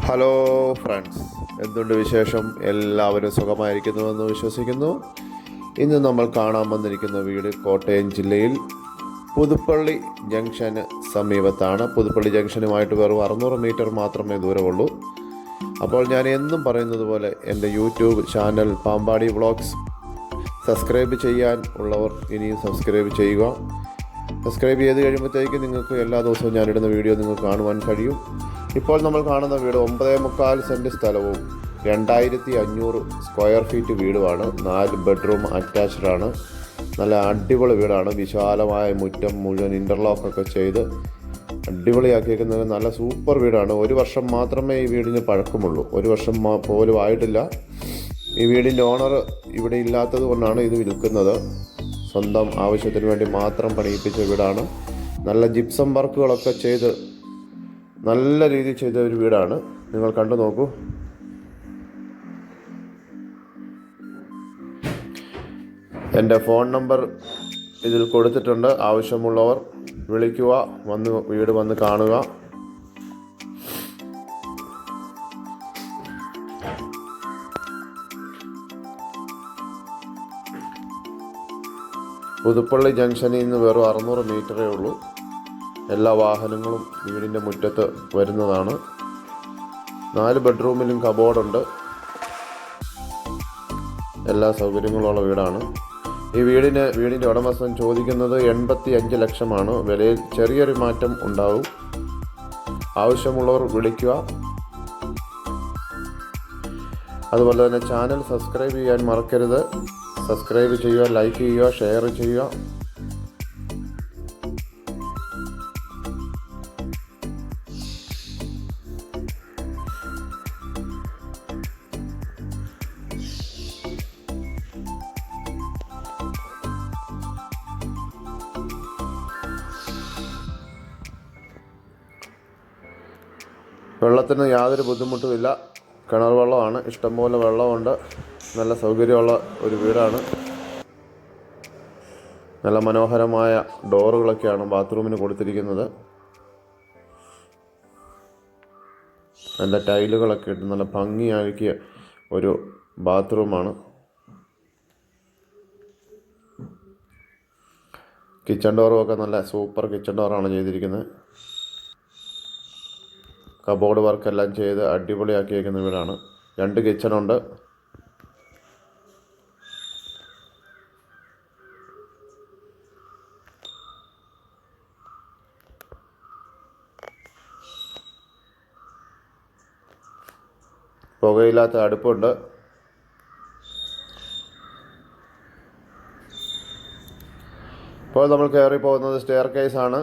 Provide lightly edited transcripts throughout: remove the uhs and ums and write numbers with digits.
Hello friends, എന്തുണ്ട് വിശേഷം? എല്ലാവരും സുഖമായിരിക്കുന്നുവെന്ന് വിശ്വസിക്കുന്നു. ഇന്ന് നമ്മൾ കാണാൻ വന്നിരിക്കുന്ന വീട് കോട്ടയം ജില്ലയിൽ പുതുപ്പള്ളി ജംഗ്ഷന് സമീപത്താണ്. പുതുപ്പള്ളി ജംഗ്ഷനുമായിട്ട് വെറും 600 മീറ്റർ മാത്രമേ ദൂരമുള്ളൂ. അപ്പോൾ ഞാൻ എന്നും പറയുന്നത് പോലെ എൻ്റെ YouTube channel Pampady vlogs subscribe ചെയ്യാൻ ഉള്ളവർ ഇനിയും സബ്സ്ക്രൈബ് ചെയ്യുക. സബ്സ്ക്രൈബ് ചെയ്ത് കഴിയുമ്പോഴത്തേക്ക് നിങ്ങൾക്ക് എല്ലാ ദിവസവും ഞാനിടുന്ന വീഡിയോ നിങ്ങൾക്ക് കാണുവാൻ കഴിയും. ഇപ്പോൾ നമ്മൾ കാണുന്ന വീട് 9.25 സെൻറ്റ് സ്ഥലവും 2500 സ്ക്വയർ ഫീറ്റ് വീടുമാണ്. 4 ബെഡ്റൂം അറ്റാച്ച്ഡ് ആണ്. നല്ല അടിപൊളി വീടാണ്. വിശാലമായ മുറ്റം മുഴുവൻ ഇൻ്റർലോക്കൊക്കെ ചെയ്ത് അടിപൊളിയാക്കിയിരിക്കുന്നത് നല്ല സൂപ്പർ വീടാണ്. 1 വർഷം മാത്രമേ ഈ വീടിന് പഴക്കമുള്ളൂ. 1 വർഷം പോലും ആയിട്ടില്ല. ഈ വീടിൻ്റെ ഓണർ ഇവിടെ ഇല്ലാത്തത് കൊണ്ടാണ് ഇത് വിൽക്കുന്നത്. സ്വന്തം ആവശ്യത്തിന് വേണ്ടി മാത്രം പണിയിപ്പിച്ച വീടാണ്. നല്ല ജിപ്സം വർക്കുകളൊക്കെ ചെയ്ത് നല്ല രീതിയിൽ ചെയ്ത ഒരു വീടാണ്. നിങ്ങൾ കണ്ടു നോക്കൂ. എൻ്റെ ഫോൺ നമ്പർ ഇതിൽ കൊടുത്തിട്ടുണ്ട്. ആവശ്യമുള്ളവർ വിളിക്കുക, വീട് വന്ന് കാണുക. പുതുപ്പള്ളി ജംഗ്ഷനിൽ നിന്ന് വെറും 600 മീറ്ററേ ഉള്ളൂ. എല്ലാ വാഹനങ്ങളും വീടിൻ്റെ മുറ്റത്ത് വരുന്നതാണ്. 4 ബെഡ്റൂമിലും കബോർഡുണ്ട്. എല്ലാ സൗകര്യങ്ങളുള്ള വീടാണ്. ഈ വീടിൻ്റെ ഉടമസ്ഥൻ ചോദിക്കുന്നത് 85 ലക്ഷമാണ്. വിലയിൽ ചെറിയൊരു മാറ്റം ഉണ്ടാവും. ആവശ്യമുള്ളവർ വിളിക്കുക. അതുപോലെ തന്നെ ചാനൽ സബ്സ്ക്രൈബ് ചെയ്യാൻ മറക്കരുത്. സബ്സ്ക്രൈബ് ചെയ്യുക, ലൈക്ക് ചെയ്യുക, ഷെയർ ചെയ്യുക. വെള്ളത്തിന് യാതൊരു ബുദ്ധിമുട്ടുമില്ല. കിണർ വെള്ളമാണ്. ഇഷ്ടംപോലെ വെള്ളമുണ്ട്. നല്ല സൗകര്യമുള്ള ഒരു വീടാണ്. നല്ല മനോഹരമായ ഡോറുകളൊക്കെയാണ് ബാത്റൂമിന് കൊടുത്തിരിക്കുന്നത്. നല്ല ടൈലുകളൊക്കെ ഇട്ട് നല്ല ഭംഗിയാക്കിയ ഒരു ബാത്റൂമാണ്. കിച്ചൺ ഡോറും ഒക്കെ നല്ല സൂപ്പർ കിച്ചൺ ഡോറാണ് ചെയ്തിരിക്കുന്നത്. കബോർഡ് വർക്കെല്ലാം ചെയ്ത് അടിപൊളിയാക്കിയിരിക്കുന്ന വീടാണ്. 2 കിച്ചണുണ്ട്. പുകയില്ലാത്ത അടുപ്പുണ്ട്. ഇപ്പോൾ നമ്മൾ കയറി പോകുന്നത് സ്റ്റെയർ കേസാണ്.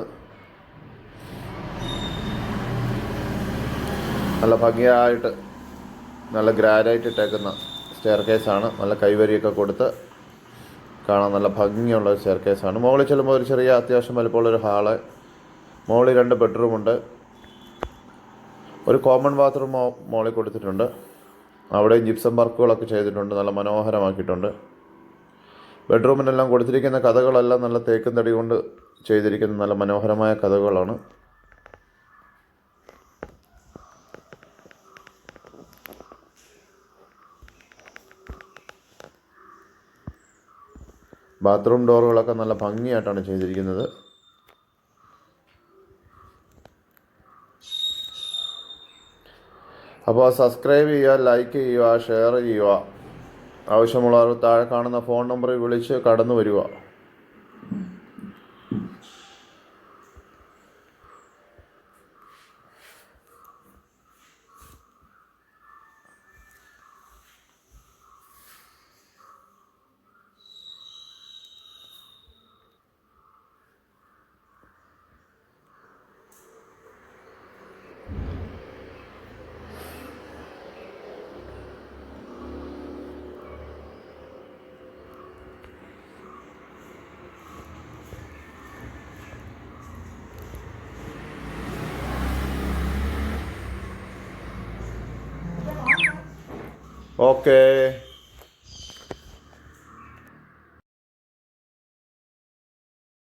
നല്ല ഭംഗിയായിട്ട് നല്ല ഗ്രാനൈറ്റ് ഇട്ടേക്കുന്ന സ്റ്റെയർ കേസാണ്. നല്ല കൈവരിയൊക്കെ കൊടുത്ത് കാണാൻ നല്ല ഭംഗിയുള്ള ഒരു സ്റ്റെയർ കേസാണ്. മുകളിൽ ചെല്ലുമ്പോൾ ഒരു ചെറിയ അത്യാവശ്യം വലുപ്പമുള്ളൊരു ഹാള്. മുകളിൽ 2 ബെഡ്റൂമുണ്ട്. ഒരു കോമൺ ബാത്റൂം മുകളിൽ കൊടുത്തിട്ടുണ്ട്. അവിടെ ജിപ്സം വർക്കുകളൊക്കെ ചെയ്തിട്ടുണ്ട്. നല്ല മനോഹരമാക്കിയിട്ടുണ്ട്. ബെഡ്റൂമിനെല്ലാം കൊടുത്തിരിക്കുന്ന കഥകളെല്ലാം നല്ല തേക്കും തടി കൊണ്ട് ചെയ്തിരിക്കുന്ന നല്ല മനോഹരമായ കഥകളാണ്. ബാത്റൂം ഡോറുകളൊക്കെ നല്ല ഭംഗിയായിട്ടാണ് ചെയ്തിരിക്കുന്നത്. അപ്പോൾ സബ്സ്ക്രൈബ് ചെയ്യുക, ലൈക്ക് ചെയ്യുക, ഷെയർ ചെയ്യുക. ആവശ്യമുള്ളവർ താഴെ കാണുന്ന ഫോൺ നമ്പറിൽ വിളിച്ച് കടന്നു വരിക. ഓക്കേ.